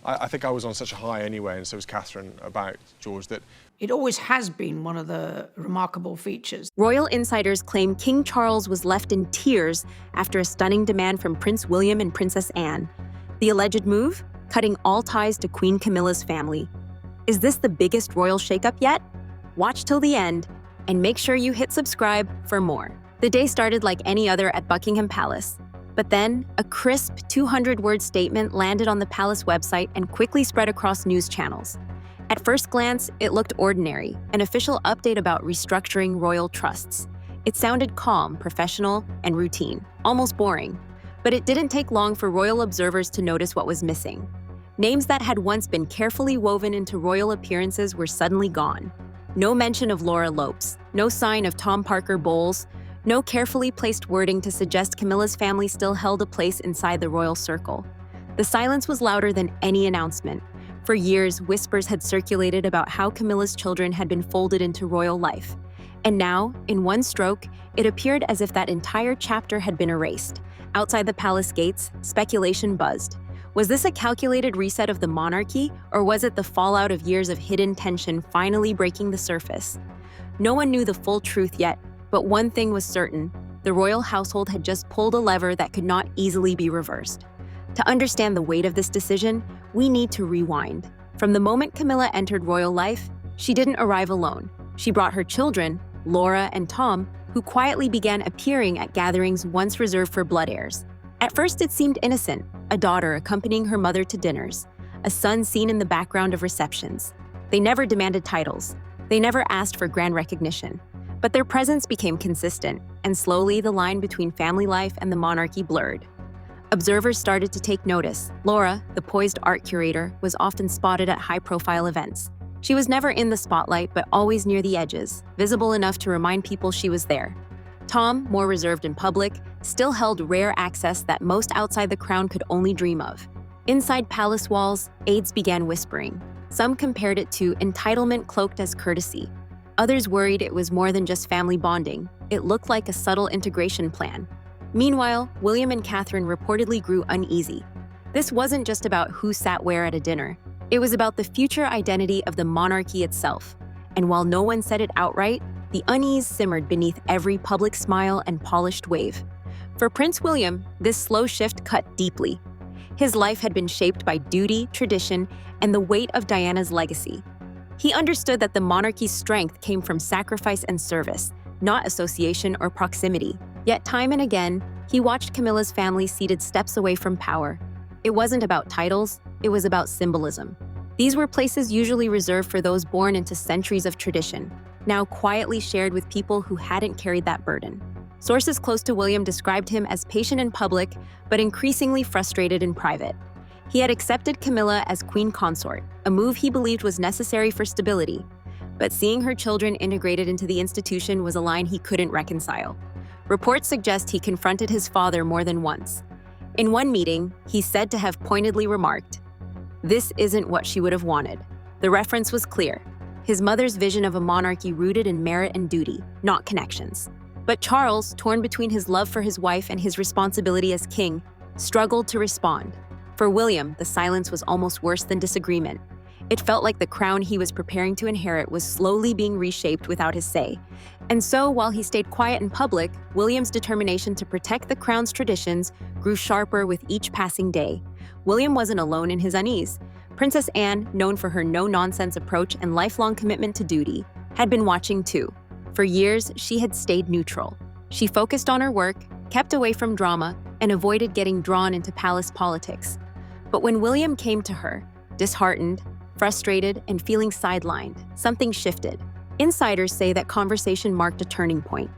I think I was on such a high anyway, and so was Catherine, about George, that it always has been one of the remarkable features. Royal insiders claim King Charles was left in tears after a stunning demand from Prince William and Princess Anne. The alleged move? Cutting all ties to Queen Camilla's family. Is this the biggest royal shakeup yet? Watch till the end, and make sure you hit subscribe for more. The day started like any other at Buckingham Palace. But then, a crisp 200-word statement landed on the palace website and quickly spread across news channels. At first glance, it looked ordinary, an official update about restructuring royal trusts. It sounded calm, professional, and routine, almost boring. But it didn't take long for royal observers to notice what was missing. Names that had once been carefully woven into royal appearances were suddenly gone. No mention of Laura Lopes, no sign of Tom Parker Bowles, no carefully placed wording to suggest Camilla's family still held a place inside the royal circle. The silence was louder than any announcement. For years, whispers had circulated about how Camilla's children had been folded into royal life. And now, in one stroke, it appeared as if that entire chapter had been erased. Outside the palace gates, speculation buzzed. Was this a calculated reset of the monarchy, or was it the fallout of years of hidden tension finally breaking the surface? No one knew the full truth yet, but one thing was certain: the royal household had just pulled a lever that could not easily be reversed. To understand the weight of this decision, we need to rewind. From the moment Camilla entered royal life, she didn't arrive alone. She brought her children, Laura and Tom, who quietly began appearing at gatherings once reserved for blood heirs. At first, it seemed innocent: a daughter accompanying her mother to dinners, a son seen in the background of receptions. They never demanded titles. They never asked for grand recognition. But their presence became consistent, and slowly the line between family life and the monarchy blurred. Observers started to take notice. Laura, the poised art curator, was often spotted at high-profile events. She was never in the spotlight, but always near the edges, visible enough to remind people she was there. Tom, more reserved in public, still held rare access that most outside the crown could only dream of. Inside palace walls, aides began whispering. Some compared it to entitlement cloaked as courtesy. Others worried it was more than just family bonding. It looked like a subtle integration plan. Meanwhile, William and Catherine reportedly grew uneasy. This wasn't just about who sat where at a dinner. It was about the future identity of the monarchy itself. And while no one said it outright, the unease simmered beneath every public smile and polished wave. For Prince William, this slow shift cut deeply. His life had been shaped by duty, tradition, and the weight of Diana's legacy. He understood that the monarchy's strength came from sacrifice and service, not association or proximity. Yet time and again, he watched Camilla's family seated steps away from power. It wasn't about titles, it was about symbolism. These were places usually reserved for those born into centuries of tradition, now quietly shared with people who hadn't carried that burden. Sources close to William described him as patient in public, but increasingly frustrated in private. He had accepted Camilla as queen consort, a move he believed was necessary for stability. But seeing her children integrated into the institution was a line he couldn't reconcile. Reports suggest he confronted his father more than once. In one meeting, he's said to have pointedly remarked, "This isn't what she would have wanted." The reference was clear: his mother's vision of a monarchy rooted in merit and duty, not connections. But Charles, torn between his love for his wife and his responsibility as king, struggled to respond. For William, the silence was almost worse than disagreement. It felt like the crown he was preparing to inherit was slowly being reshaped without his say. And so, while he stayed quiet in public, William's determination to protect the crown's traditions grew sharper with each passing day. William wasn't alone in his unease. Princess Anne, known for her no-nonsense approach and lifelong commitment to duty, had been watching too. For years, she had stayed neutral. She focused on her work, kept away from drama, and avoided getting drawn into palace politics. But when William came to her, disheartened, frustrated, and feeling sidelined, something shifted. Insiders say that conversation marked a turning point.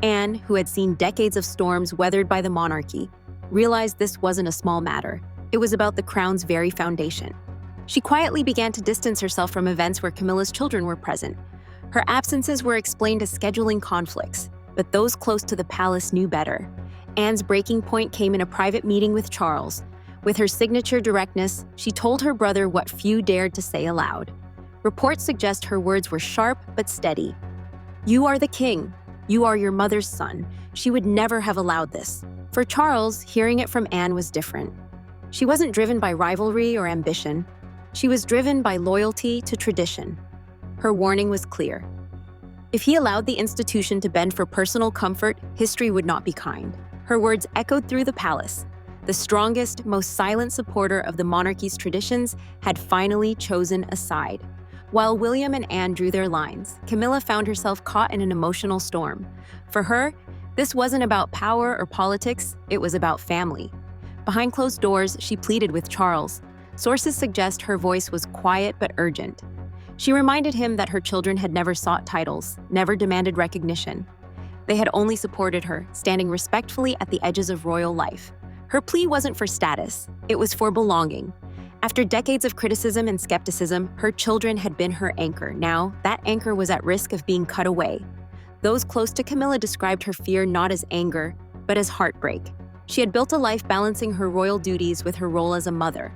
Anne, who had seen decades of storms weathered by the monarchy, realized this wasn't a small matter. It was about the crown's very foundation. She quietly began to distance herself from events where Camilla's children were present. Her absences were explained as scheduling conflicts, but those close to the palace knew better. Anne's breaking point came in a private meeting with Charles. With her signature directness, she told her brother what few dared to say aloud. Reports suggest her words were sharp but steady. "You are the king. You are your mother's son. She would never have allowed this." For Charles, hearing it from Anne was different. She wasn't driven by rivalry or ambition. She was driven by loyalty to tradition. Her warning was clear. If he allowed the institution to bend for personal comfort, history would not be kind. Her words echoed through the palace. The strongest, most silent supporter of the monarchy's traditions had finally chosen a side. While William and Anne drew their lines, Camilla found herself caught in an emotional storm. For her, this wasn't about power or politics, it was about family. Behind closed doors, she pleaded with Charles. Sources suggest her voice was quiet but urgent. She reminded him that her children had never sought titles, never demanded recognition. They had only supported her, standing respectfully at the edges of royal life. Her plea wasn't for status, it was for belonging. After decades of criticism and skepticism, her children had been her anchor. Now, that anchor was at risk of being cut away. Those close to Camilla described her fear not as anger, but as heartbreak. She had built a life balancing her royal duties with her role as a mother.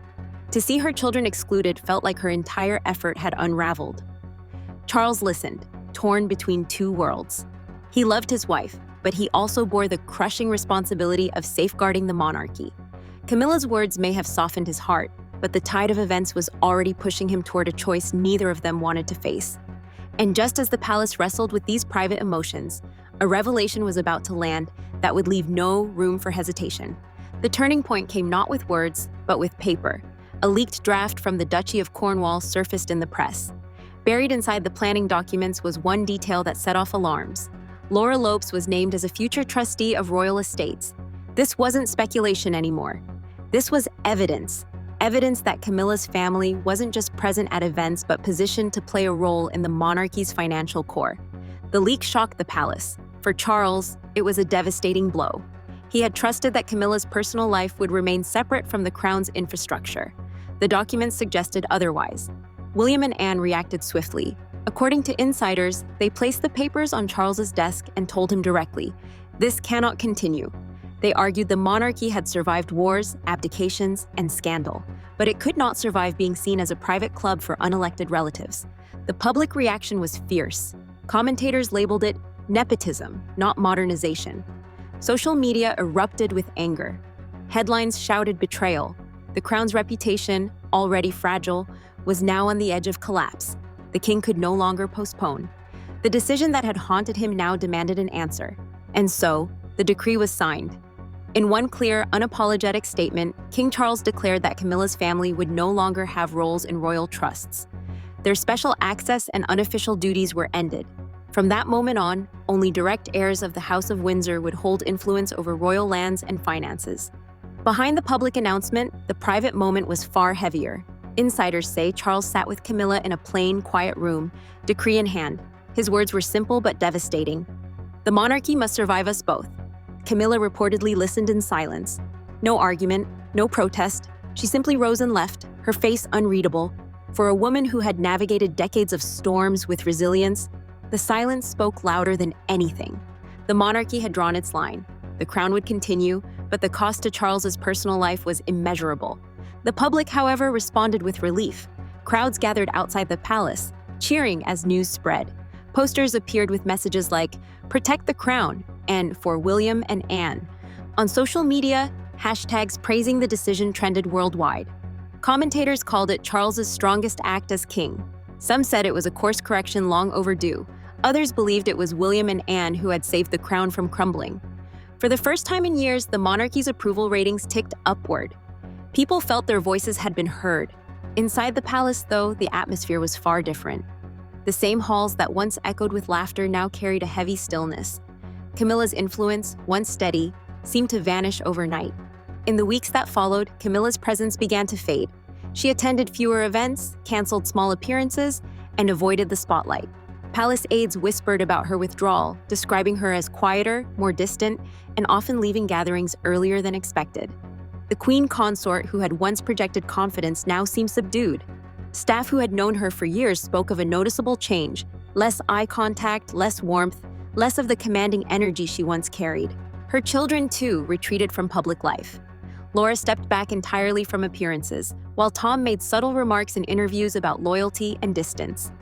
To see her children excluded felt like her entire effort had unraveled. Charles listened, torn between two worlds. He loved his wife, but he also bore the crushing responsibility of safeguarding the monarchy. Camilla's words may have softened his heart, but the tide of events was already pushing him toward a choice neither of them wanted to face. And just as the palace wrestled with these private emotions, a revelation was about to land that would leave no room for hesitation. The turning point came not with words, but with paper. A leaked draft from the Duchy of Cornwall surfaced in the press. Buried inside the planning documents was one detail that set off alarms. Laura Lopes was named as a future trustee of royal estates. This wasn't speculation anymore. This was evidence. Evidence that Camilla's family wasn't just present at events but positioned to play a role in the monarchy's financial core. The leak shocked the palace. For Charles, it was a devastating blow. He had trusted that Camilla's personal life would remain separate from the crown's infrastructure. The documents suggested otherwise. William and Anne reacted swiftly. According to insiders, they placed the papers on Charles's desk and told him directly, "This cannot continue." They argued the monarchy had survived wars, abdications, and scandal, but it could not survive being seen as a private club for unelected relatives. The public reaction was fierce. Commentators labeled it nepotism, not modernization. Social media erupted with anger. Headlines shouted betrayal. The crown's reputation, already fragile, was now on the edge of collapse. The king could no longer postpone. The decision that had haunted him now demanded an answer. And so, the decree was signed. In one clear, unapologetic statement, King Charles declared that Camilla's family would no longer have roles in royal trusts. Their special access and unofficial duties were ended. From that moment on, only direct heirs of the House of Windsor would hold influence over royal lands and finances. Behind the public announcement, the private moment was far heavier. Insiders say Charles sat with Camilla in a plain, quiet room, decree in hand. His words were simple but devastating. "The monarchy must survive us both." Camilla reportedly listened in silence. No argument, no protest. She simply rose and left, her face unreadable. For a woman who had navigated decades of storms with resilience, the silence spoke louder than anything. The monarchy had drawn its line. The crown would continue, but the cost to Charles's personal life was immeasurable. The public, however, responded with relief. Crowds gathered outside the palace, cheering as news spread. Posters appeared with messages like, "Protect the crown," and "For William and Anne." On social media, hashtags praising the decision trended worldwide. Commentators called it Charles's strongest act as king. Some said it was a course correction long overdue. Others believed it was William and Anne who had saved the crown from crumbling. For the first time in years, the monarchy's approval ratings ticked upward. People felt their voices had been heard. Inside the palace, though, the atmosphere was far different. The same halls that once echoed with laughter now carried a heavy stillness. Camilla's influence, once steady, seemed to vanish overnight. In the weeks that followed, Camilla's presence began to fade. She attended fewer events, canceled small appearances, and avoided the spotlight. Palace aides whispered about her withdrawal, describing her as quieter, more distant, and often leaving gatherings earlier than expected. The queen consort, who had once projected confidence, now seemed subdued. Staff who had known her for years spoke of a noticeable change: less eye contact, less warmth, less of the commanding energy she once carried. Her children, too, retreated from public life. Laura stepped back entirely from appearances, while Tom made subtle remarks in interviews about loyalty and distance.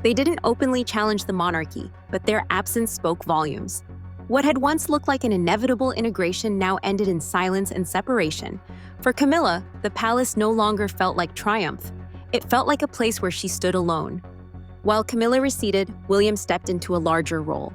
They didn't openly challenge the monarchy, but their absence spoke volumes. What had once looked like an inevitable integration now ended in silence and separation. For Camilla, the palace no longer felt like triumph. It felt like a place where she stood alone. While Camilla receded, William stepped into a larger role.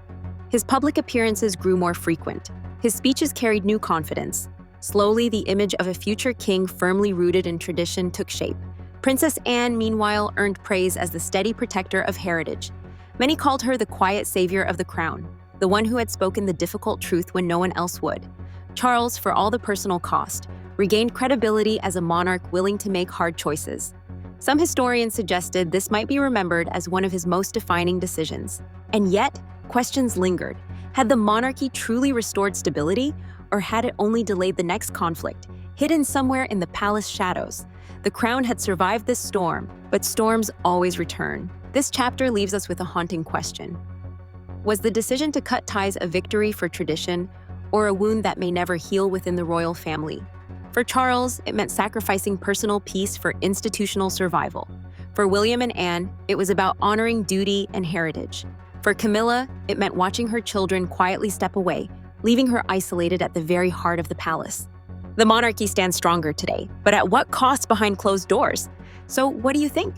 His public appearances grew more frequent. His speeches carried new confidence. Slowly, the image of a future king firmly rooted in tradition took shape. Princess Anne, meanwhile, earned praise as the steady protector of heritage. Many called her the quiet savior of the crown, the one who had spoken the difficult truth when no one else would. Charles, for all the personal cost, regained credibility as a monarch willing to make hard choices. Some historians suggested this might be remembered as one of his most defining decisions. And yet, questions lingered. Had the monarchy truly restored stability, or had it only delayed the next conflict, hidden somewhere in the palace shadows? The crown had survived this storm, but storms always return. This chapter leaves us with a haunting question. Was the decision to cut ties a victory for tradition, or a wound that may never heal within the royal family? For Charles, it meant sacrificing personal peace for institutional survival. For William and Anne, it was about honoring duty and heritage. For Camilla, it meant watching her children quietly step away, leaving her isolated at the very heart of the palace. The monarchy stands stronger today, but at what cost behind closed doors? So what do you think?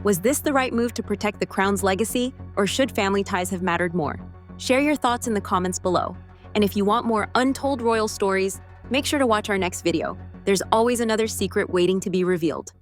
Was this the right move to protect the crown's legacy, or should family ties have mattered more? Share your thoughts in the comments below. And if you want more untold royal stories, make sure to watch our next video. There's always another secret waiting to be revealed.